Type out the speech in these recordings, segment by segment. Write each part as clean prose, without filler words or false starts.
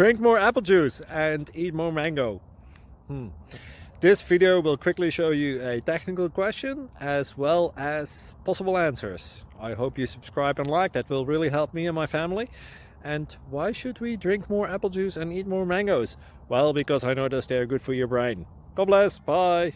Drink more apple juice and eat more mango. This video will quickly show you a technical question as well as possible answers. I hope you subscribe and like, that will really help me and my family. And why should we drink more apple juice and eat more mangoes? Well, because I noticed they're good for your brain. God bless, bye!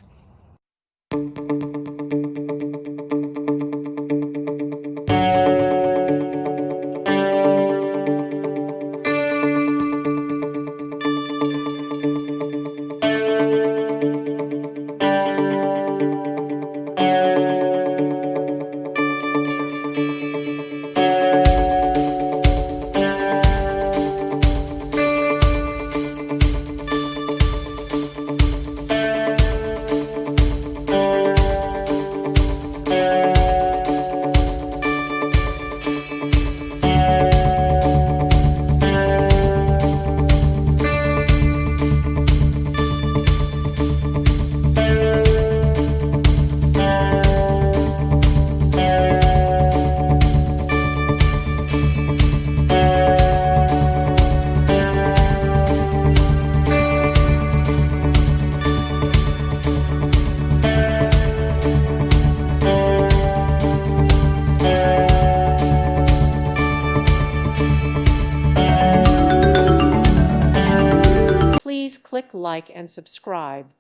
Please click like and subscribe.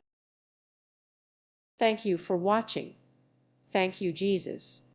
Thank you for watching. Thank you, Jesus.